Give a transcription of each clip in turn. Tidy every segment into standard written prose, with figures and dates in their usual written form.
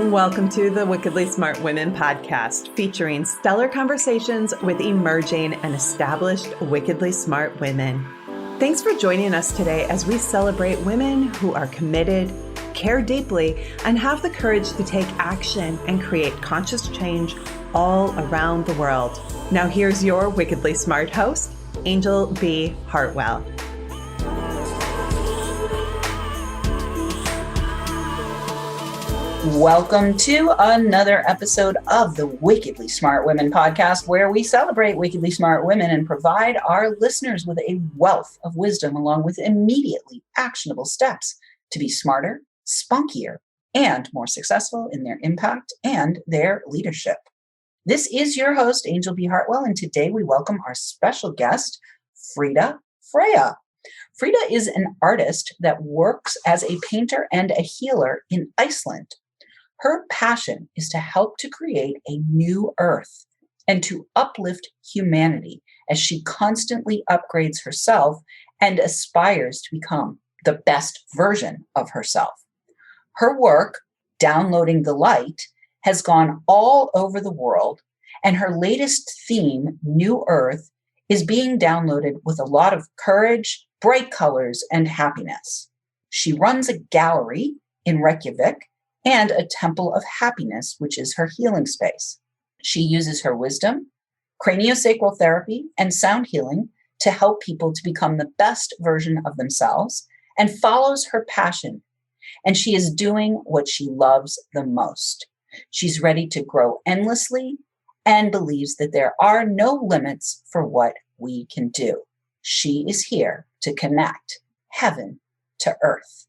Welcome to the Wickedly Smart Women podcast, featuring stellar conversations with emerging and established wickedly smart women. Thanks for joining us today as we celebrate women who are committed, care deeply, and have the courage to take action and create conscious change all around the world. Now here's your wickedly smart host, Anjel B. Hartwell. Welcome to another episode of the Wickedly Smart Women podcast, where we celebrate wickedly smart women and provide our listeners with a wealth of wisdom along with immediately actionable steps to be smarter, spunkier, and more successful in their impact and their leadership. This is your host, Anjel B. Hartwell, and today we welcome our special guest, Frida Freyja. Frida is an artist that works as a painter and a healer in Iceland. Her passion is to help to create a new earth and to uplift humanity as she constantly upgrades herself and aspires to become the best version of herself. Her work, Downloading the Light, has gone all over the world, and her latest theme, New Earth, is being downloaded with a lot of courage, bright colors, and happiness. She runs a gallery in Reykjavik and a temple of happiness, which is her healing space. She uses her wisdom, craniosacral therapy, and sound healing to help people to become the best version of themselves and follows her passion. And she is doing what she loves the most. She's ready to grow endlessly and believes that there are no limits for what we can do. She is here to connect heaven to earth.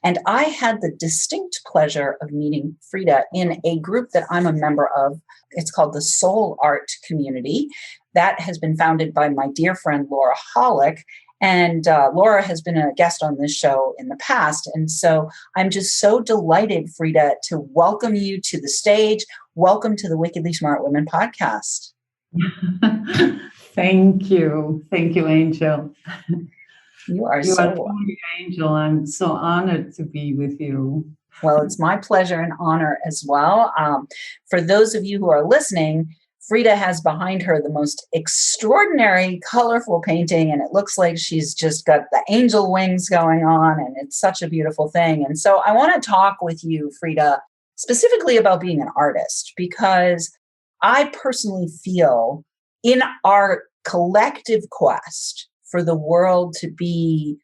And I had the distinct pleasure of meeting Frida in a group that I'm a member of. It's called the Soul Art Community. That has been founded by my dear friend, Laura Hollick. And Laura has been a guest on this show in the past. And so I'm just so delighted, Frida, to welcome you to the stage. Welcome to the Wickedly Smart Women podcast. Thank you. Thank you, Anjel. You are truly Anjel. I'm so honored to be with you. Well, it's my pleasure and honor as well. For those of you who are listening, Frida has behind her the most extraordinary, colorful painting, and it looks like she's just got the angel wings going on, and it's such a beautiful thing. And so I want to talk with you, Frida, specifically about being an artist, because I personally feel in our collective quest for the world to be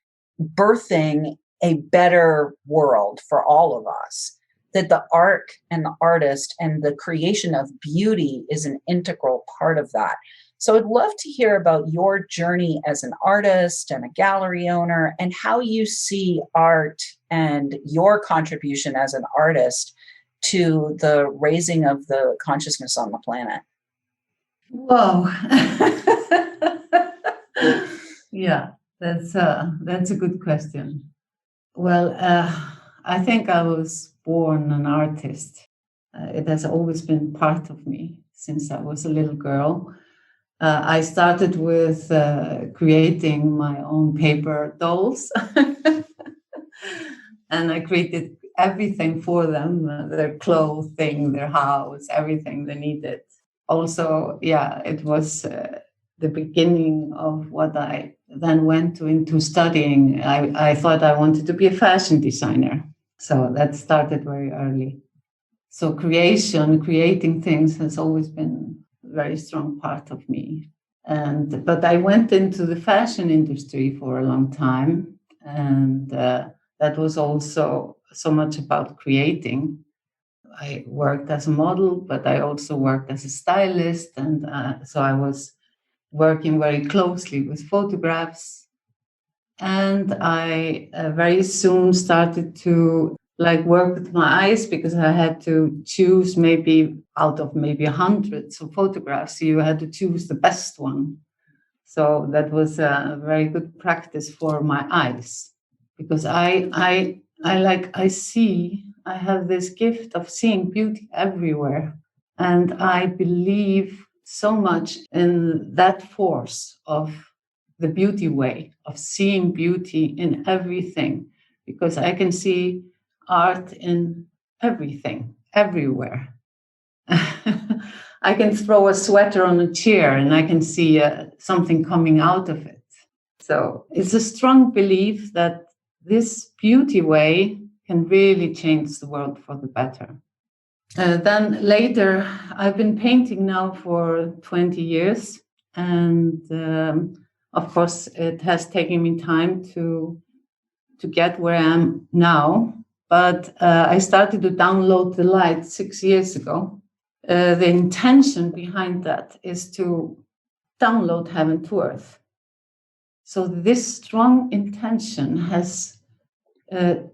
birthing a better world for all of us, that the art and the artist and the creation of beauty is an integral part of that. So I'd love to hear about your journey as an artist and a gallery owner and how you see art and your contribution as an artist to the raising of the consciousness on the planet. Whoa. Yeah, that's a good question. Well, I think I was born an artist. It has always been part of me since I was a little girl. I started with creating my own paper dolls, and I created everything for them, their clothing, their house, everything they needed. Also, it was the beginning of what I then went into studying. I thought I wanted to be a fashion designer. So that started very early. So creating things has always been a very strong part of me. But I went into the fashion industry for a long time. And that was also so much about creating. I worked as a model, but I also worked as a stylist. And so I was working very closely with photographs. And I very soon started to work with my eyes because I had to choose maybe out of maybe hundreds of photographs. You had to choose the best one. So that was a very good practice for my eyes because I have this gift of seeing beauty everywhere. And I believe so much in that force of the beauty way, of seeing beauty in everything, because I can see art in everything. everywhere. I can throw a sweater on a chair and I can see something coming out of it. So it's a strong belief that this beauty way can really change the world for the better. Then later, I've been painting now for 20 years. And of course, it has taken me time to get where I am now. But I started to download the light 6 years ago. The intention behind that is to download heaven to earth. So this strong intention has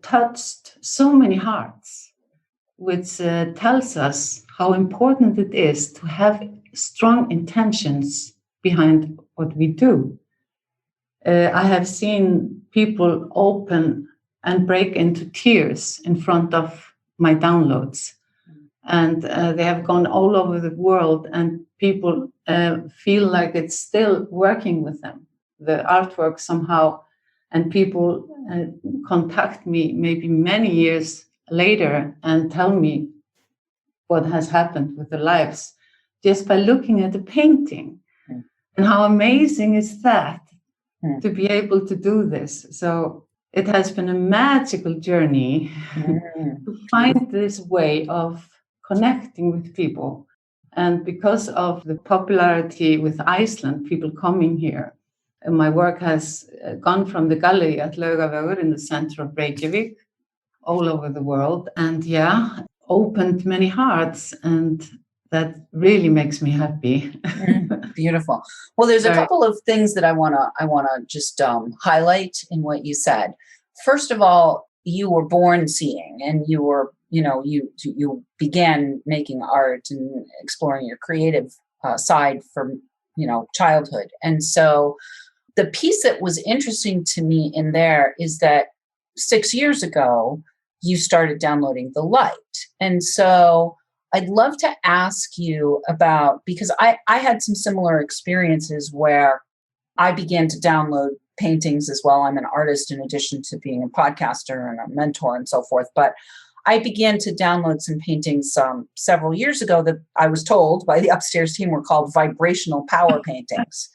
touched so many hearts, which tells us how important it is to have strong intentions behind what we do. I have seen people open and break into tears in front of my downloads. And they have gone all over the world, and people feel like it's still working with them, the artwork somehow. And people contact me maybe many years later and tell me what has happened with their lives just by looking at the painting. Mm. And how amazing is that to be able to do this? So it has been a magical journey to find this way of connecting with people. And because of the popularity with Iceland, people coming here, my work has gone from the gallery at Laugaveggur in the center of Reykjavik all over the world, and opened many hearts, and that really makes me happy. Beautiful. Well, there's a couple of things that I wanna just highlight in what you said. First of all, you were born seeing, and you were, you began making art and exploring your creative side from childhood, and so the piece that was interesting to me in there is that 6 years ago, you started downloading the light. And so I'd love to ask you about, because I had some similar experiences where I began to download paintings as well. I'm an artist in addition to being a podcaster and a mentor and so forth. But I began to download some paintings several years ago that I was told by the upstairs team were called vibrational power paintings.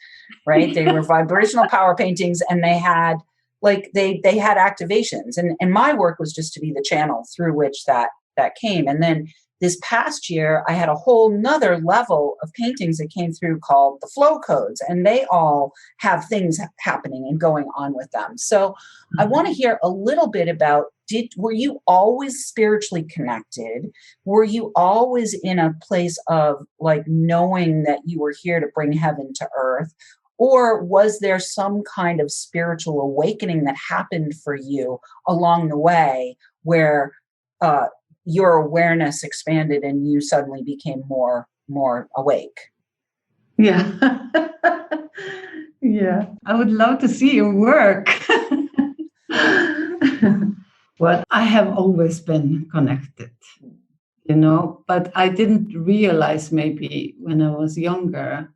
Right? They were vibrational power paintings, and they had they had activations, and my work was just to be the channel through which that came. And then this past year, I had a whole nother level of paintings that came through called the flow codes, and they all have things happening and going on with them. So I want to hear a little bit about, were you always spiritually connected? Were you always in a place of knowing that you were here to bring heaven to earth? Or was there some kind of spiritual awakening that happened for you along the way where your awareness expanded and you suddenly became more awake? Yeah. Yeah. I would love to see your work. Well, I have always been connected, but I didn't realize maybe when I was younger,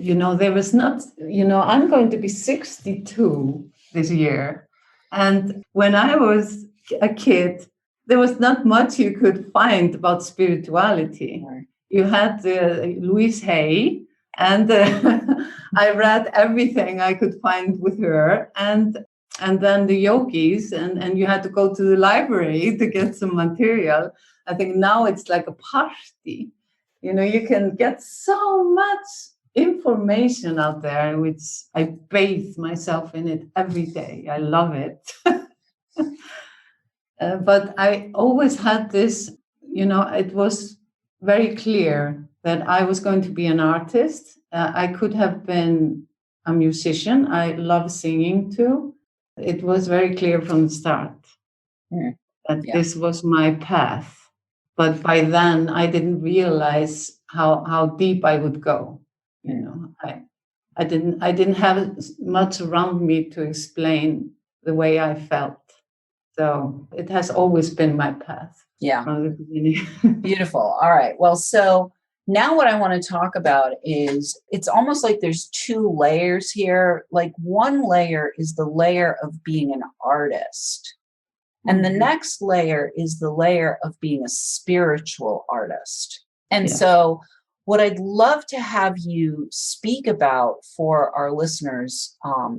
there was not, I'm going to be 62 this year. And when I was a kid, there was not much you could find about spirituality. Right. You had Louise Hay, and I read everything I could find with her. And then the yogis, and you had to go to the library to get some material. I think now it's like a party. You can get so much information out there, which I bathe myself in it every day. I love it. But I always had this, it was very clear that I was going to be an artist. I could have been a musician. I love singing too. It was very clear from the start that this was my path. But by then I didn't realize how deep I would go. I didn't have much around me to explain the way I felt. So it has always been my path from the beginning. Beautiful. All right. Well, so now what I want to talk about is, it's almost like there's two layers here. Like one layer is the layer of being an artist. And the next layer is the layer of being a spiritual artist. And Yes. so what I'd love to have you speak about for our listeners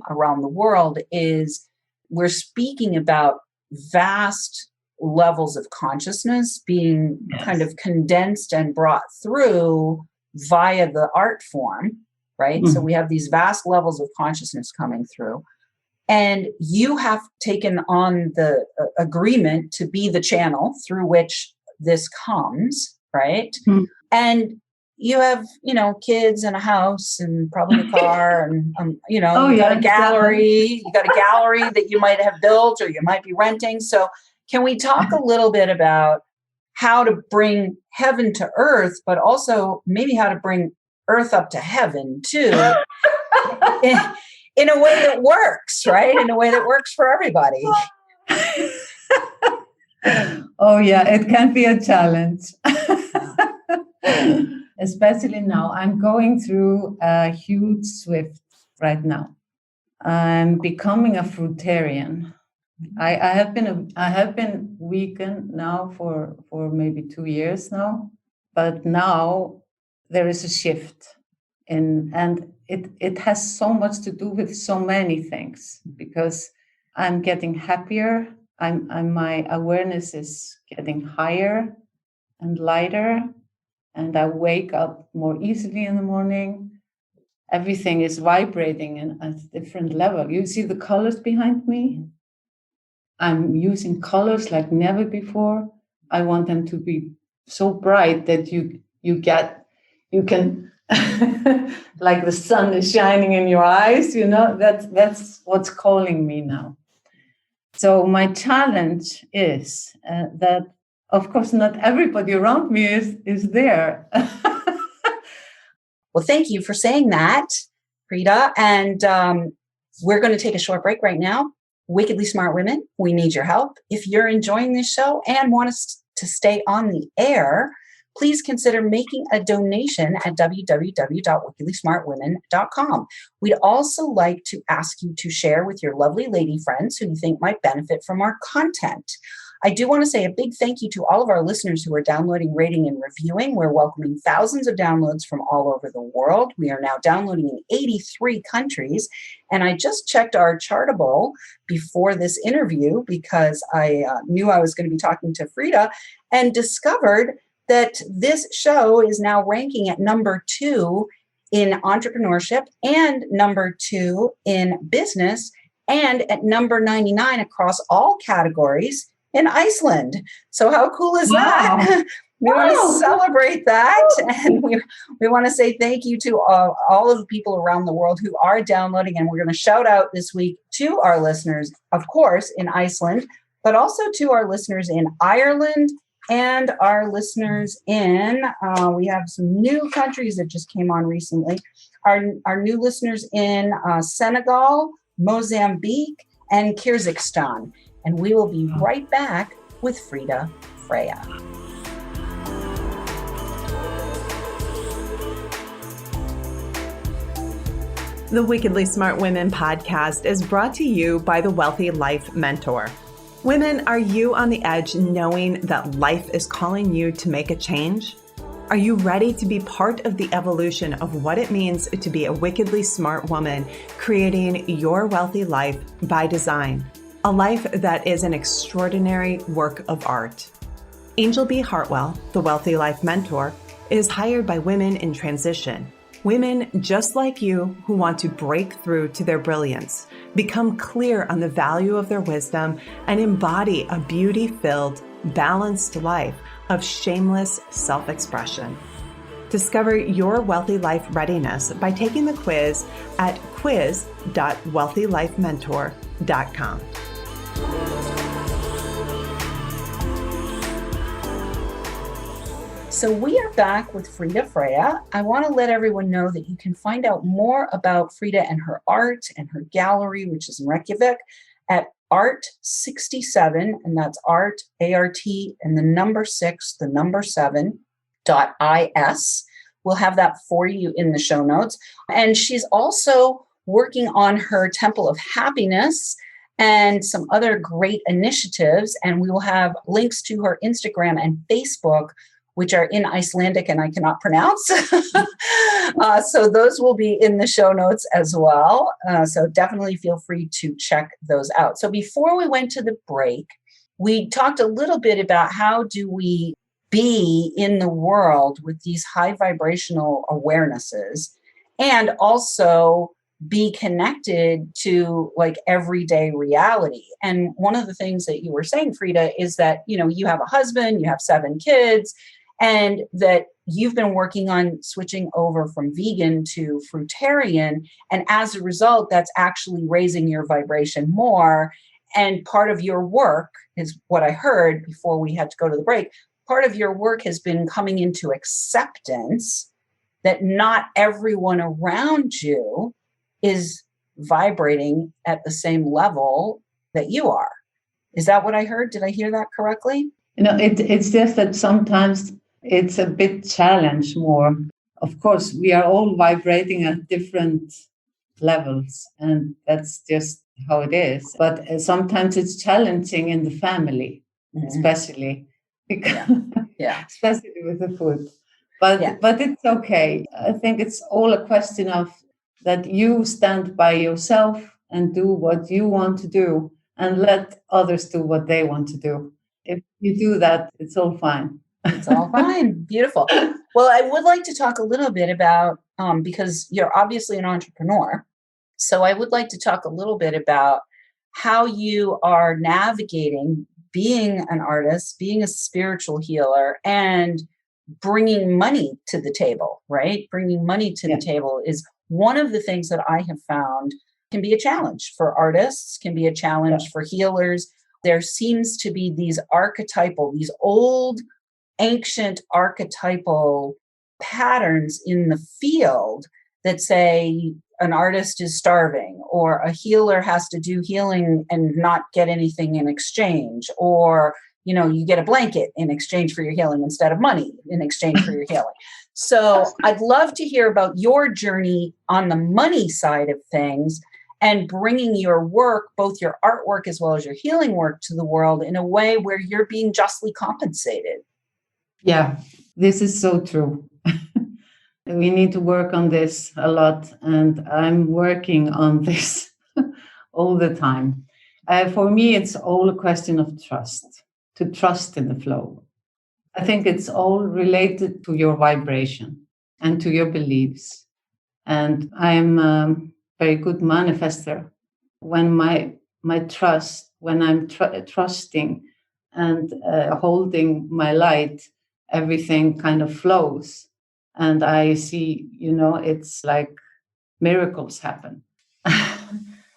around the world is we're speaking about vast levels of consciousness being Yes. kind of condensed and brought through via the art form, right? So we have these vast levels of consciousness coming through. And you have taken on the agreement to be the channel through which this comes, right? And you have, kids and a house and probably a car and, you got a gallery. You got a gallery that you might have built or you might be renting. So can we talk a little bit about how to bring heaven to earth, but also maybe how to bring earth up to heaven too, in a way that works, right? In a way that works for everybody. Oh yeah, it can be a challenge. Especially now, I'm going through a huge shift right now. I'm becoming a fruitarian. I have been vegan now for maybe 2 years now, but now there is a shift and it has so much to do with so many things because I'm getting happier. My awareness is getting higher and lighter, and I wake up more easily in the morning. Everything is vibrating in a different level. You see the colors behind me? I'm using colors like never before. I want them to be so bright that you can like the sun is shining in your eyes, that's what's calling me now. So my challenge is that, of course, not everybody around me is there. Well, thank you for saying that, Frida. And we're going to take a short break right now. Wickedly Smart Women, we need your help. If you're enjoying this show and want us to stay on the air, please consider making a donation at www.wickedlysmartwomen.com. We'd also like to ask you to share with your lovely lady friends who you think might benefit from our content. I do want to say a big thank you to all of our listeners who are downloading, rating, and reviewing. We're welcoming thousands of downloads from all over the world. We are now downloading in 83 countries. And I just checked our Chartable before this interview because I knew I was going to be talking to Frida and discovered that this show is now ranking at number 2 in entrepreneurship and number 2 in business and at number 99 across all categories in Iceland. So how cool is that? We want to celebrate that. And we want to say thank you to all of the people around the world who are downloading. And we're going to shout out this week to our listeners, of course, in Iceland, but also to our listeners in Ireland and our listeners in, we have some new countries that just came on recently. Our new listeners in Senegal, Mozambique, and Kyrgyzstan. And we will be right back with Frida Freyja. The Wickedly Smart Women podcast is brought to you by the Wealthy Life Mentor. Women, are you on the edge knowing that life is calling you to make a change? Are you ready to be part of the evolution of what it means to be a wickedly smart woman, creating your wealthy life by design? A life that is an extraordinary work of art. Anjel B. Hartwell, the Wealthy Life Mentor, is hired by women in transition. Women just like you who want to break through to their brilliance, become clear on the value of their wisdom, and embody a beauty-filled, balanced life of shameless self-expression. Discover your wealthy life readiness by taking the quiz at quiz.wealthylifementor.com. So we are back with Frida Freyja. I want to let everyone know that you can find out more about Frida and her art and her gallery, which is in Reykjavik, at Art67, and that's art, A-R-T, and the number 6, the number 7.is. We'll have that for you in the show notes. And she's also working on her Temple of Happiness. and some other great initiatives. And we will have links to her Instagram and Facebook, which are in Icelandic and I cannot pronounce. So those will be in the show notes as well. So definitely feel free to check those out. So before we went to the break, we talked a little bit about how do we be in the world with these high vibrational awarenesses and also be connected to like everyday reality. And one of the things that you were saying, Frida, is that, you have a husband, you have 7 kids, and that you've been working on switching over from vegan to fruitarian. And as a result, that's actually raising your vibration more. And part of your work is what I heard before we had to go to the break. Part of your work has been coming into acceptance that not everyone around you is vibrating at the same level that you are. Is that what I heard? Did I hear that correctly? It's just that sometimes it's a bit challenge more. Of course, we are all vibrating at different levels, and that's just how it is. But sometimes it's challenging in the family, especially because, especially with the food. But it's okay. I think it's all a question of that you stand by yourself and do what you want to do and let others do what they want to do. If you do that, it's all fine. It's all fine. Beautiful. Well, I would like to talk a little bit about, because you're obviously an entrepreneur. So I would like to talk a little bit about how you are navigating being an artist, being a spiritual healer, and bringing money to the table, right? Bringing money to the table is one of the things that I have found can be a challenge for artists, can be a challenge for healers. There seems to be these old, ancient archetypal patterns in the field that say an artist is starving, or a healer has to do healing and not get anything in exchange, or you get a blanket in exchange for your healing instead of money in exchange for your healing. So I'd love to hear about your journey on the money side of things and bringing your work, both your artwork as well as your healing work, to the world in a way where you're being justly compensated. Yeah, this is so true. We need to work on this a lot, and I'm working on this all the time. For me, it's all a question of trust, to trust in the flow. I think it's all related to your vibration and to your beliefs. And I'm a very good manifester. When my trust, when I'm trusting and holding my light, everything kind of flows. And I see, it's like miracles happen.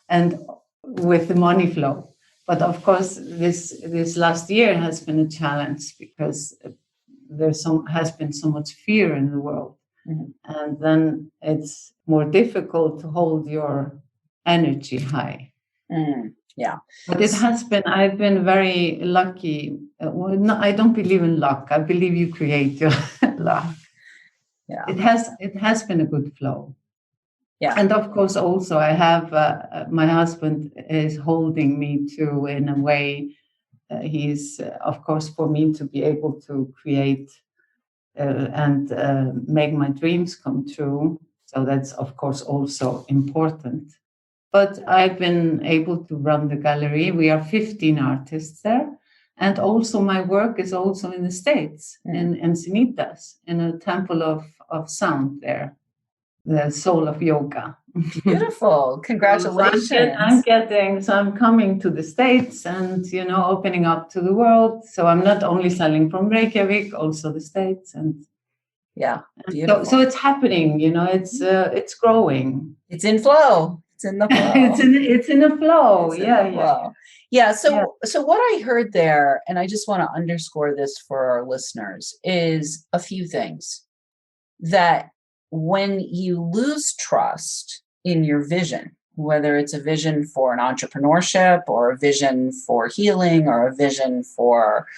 And with the money flow. But of course, this last year has been a challenge because has been so much fear in the world. Mm-hmm. And then it's more difficult to hold your energy high. Yeah. But I've been very lucky. I don't believe in luck. I believe you create your luck. Yeah. It has been a good flow. Yeah. And of course, also I have my husband is holding me too in a way. He's, of course, for me to be able to create and make my dreams come true. So that's, of course, also important. But I've been able to run the gallery. We are 15 artists there. And also my work is also in the States, in Encinitas, in a temple of sound there. The soul of yoga. Beautiful. Congratulations. So I'm coming to the States and, opening up to the world. So I'm not only selling from Reykjavik, also the States. And beautiful. So it's happening, it's growing. It's in flow. It's in the flow. it's in a flow. Yeah. So what I heard there, and I just want to underscore this for our listeners, is a few things. That when you lose trust in your vision, whether it's a vision for an entrepreneurship or a vision for healing or a vision for,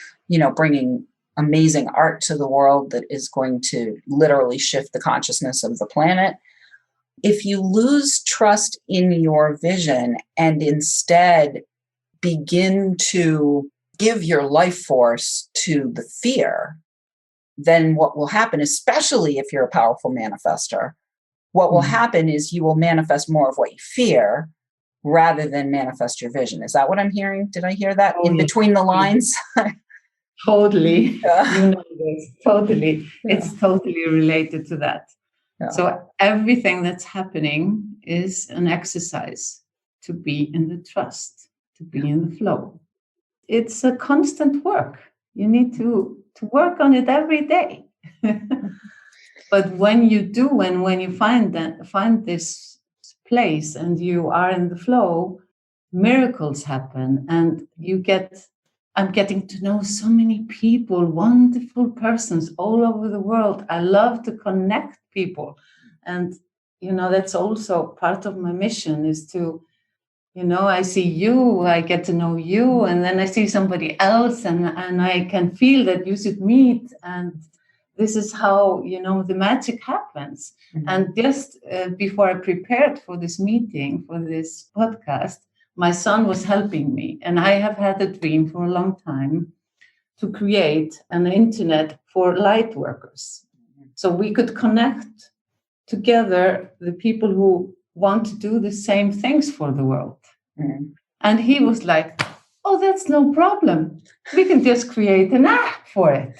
bringing amazing art to the world that is going to literally shift the consciousness of the planet. If you lose trust in your vision and instead begin to give your life force to the fear, then what will happen, especially if you're a powerful manifester, what will happen is you will manifest more of what you fear rather than manifest your vision. Is that what I'm hearing? Did I hear that in between the lines? Totally. Yeah. You know this. Totally. Yeah. It's totally related to that. Yeah. So everything that's happening is an exercise to be in the trust, to be in the flow. It's a constant work. You need to work on it every day. But when you do, and when you find this place and you are in the flow, miracles happen, and I'm getting to know so many people, wonderful persons all over the world. I love to connect people. And, that's also part of my mission is to, I see you, I get to know you, and then I see somebody else and I can feel that you should meet. And this is how, the magic happens. Mm-hmm. And just before I prepared for this meeting, for this podcast, my son was helping me. And I have had a dream for a long time to create an internet for light workers. So we could connect together the people who want to do the same things for the world. Mm-hmm. And he was like, oh, that's no problem. We can just create an app for it.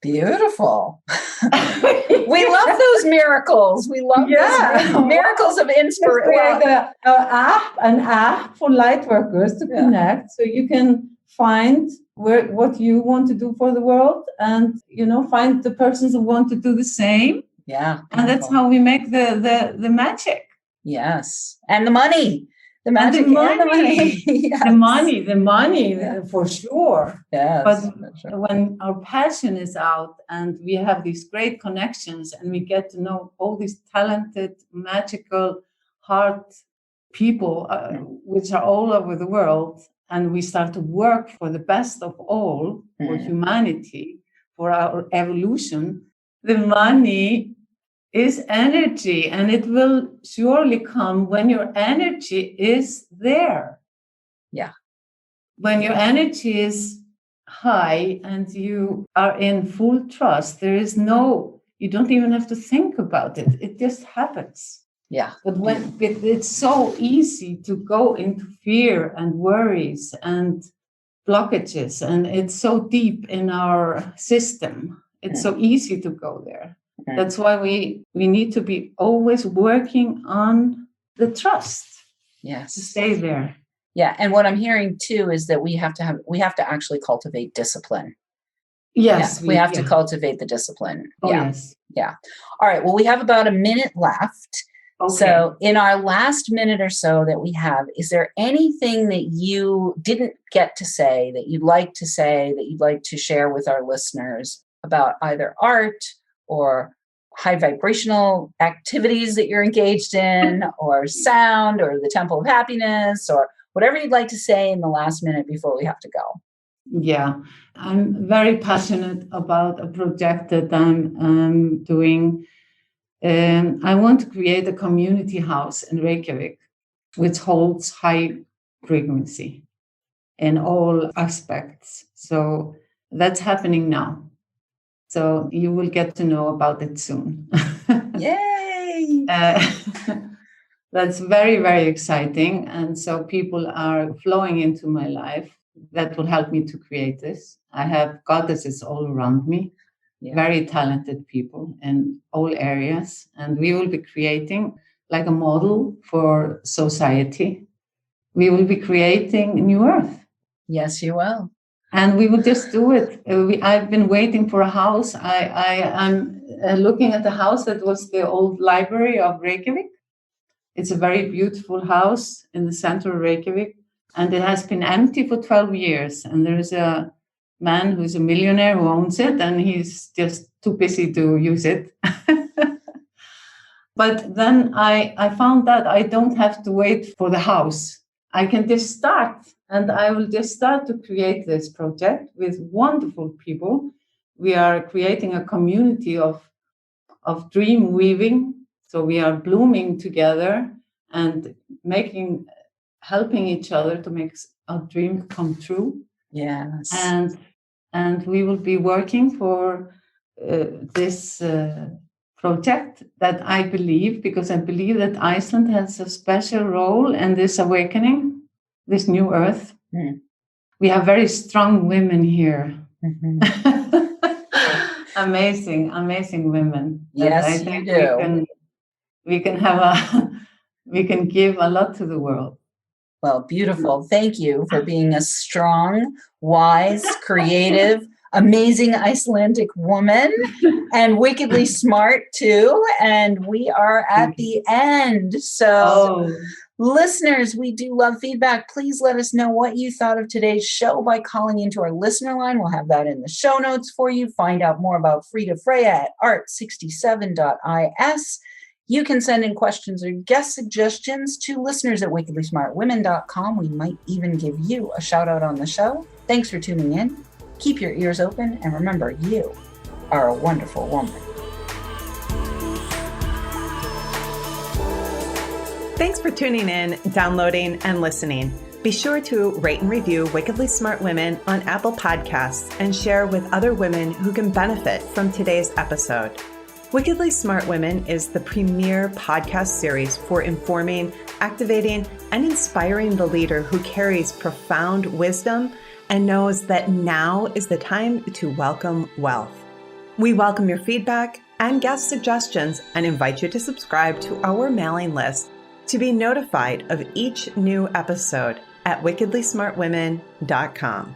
Beautiful. We love those miracles. We love those miracles of inspiration. An app for light workers to connect, so you can find what you want to do for the world, and find the persons who want to do the same. Yeah, and that's how we make the magic. Yes, and the money. The magic and the money. Yes. The money, for sure. Yes, but when our passion is out and we have these great connections and we get to know all these talented, magical, heart people, which are all over the world, and we start to work for the best of all, for humanity, for our evolution, the money is energy, and it will surely come when your energy is there. Yeah. When your energy is high and you are in full trust, you don't even have to think about it. It just happens. Yeah. But it's so easy to go into fear and worries and blockages, and it's so deep in our system. It's so easy to go there. That's why we need to be always working on the trust. Yes. To stay there. Yeah. And what I'm hearing too is that we have to actually cultivate discipline. Yes. We have to cultivate the discipline. Oh, yes. Yeah. All right. Well, we have about a minute left. Okay. So in our last minute or so that we have, is there anything that you didn't get to say that you'd like to say, that you'd like to share with our listeners about either art or high vibrational activities that you're engaged in, or sound, or the Temple of Happiness, or whatever you'd like to say in the last minute before we have to go? Yeah, I'm very passionate about a project that I'm doing. I want to create a community house in Reykjavik, which holds high frequency in all aspects. So that's happening now. So you will get to know about it soon. Yay! That's very, very exciting. And so people are flowing into my life that will help me to create this. I have goddesses all around me, very talented people in all areas. And we will be creating like a model for society. We will be creating a new earth. Yes, you will. And we will just do it. I've been waiting for a house. I'm looking at the house that was the old library of Reykjavik. It's a very beautiful house in the center of Reykjavik. And it has been empty for 12 years. And there's a man who's a millionaire who owns it. And he's just too busy to use it. But then I found that I don't have to wait for the house. I can just start. And I will just start to create this project with wonderful people. We are creating a community of dream weaving. So we are blooming together and helping each other to make our dream come true. Yes. And we will be working for this project that I believe, because I believe that Iceland has a special role in this awakening, this new earth. Mm. We have very strong women here. Mm-hmm. amazing women. Yes, I think you do. we can give a lot to the world. Well, beautiful. Thank you for being a strong, wise, creative, amazing Icelandic woman, and wickedly smart too. And we are at the end. So, listeners, we do love feedback. Please let us know what you thought of today's show by calling into our listener line. We'll have that in the show notes for you. Find out more about Frida Freyja at art67.is. You can send in questions or guest suggestions to listeners at wickedlysmartwomen.com. We might even give you a shout out on the show. Thanks for tuning in. Keep your ears open, and remember, you are a wonderful woman. Thanks for tuning in, downloading, and listening. Be sure to rate and review Wickedly Smart Women on Apple Podcasts and share with other women who can benefit from today's episode. Wickedly Smart Women is the premier podcast series for informing, activating, and inspiring the leader who carries profound wisdom and knows that now is the time to welcome wealth. We welcome your feedback and guest suggestions and invite you to subscribe to our mailing list to be notified of each new episode at wickedlysmartwomen.com.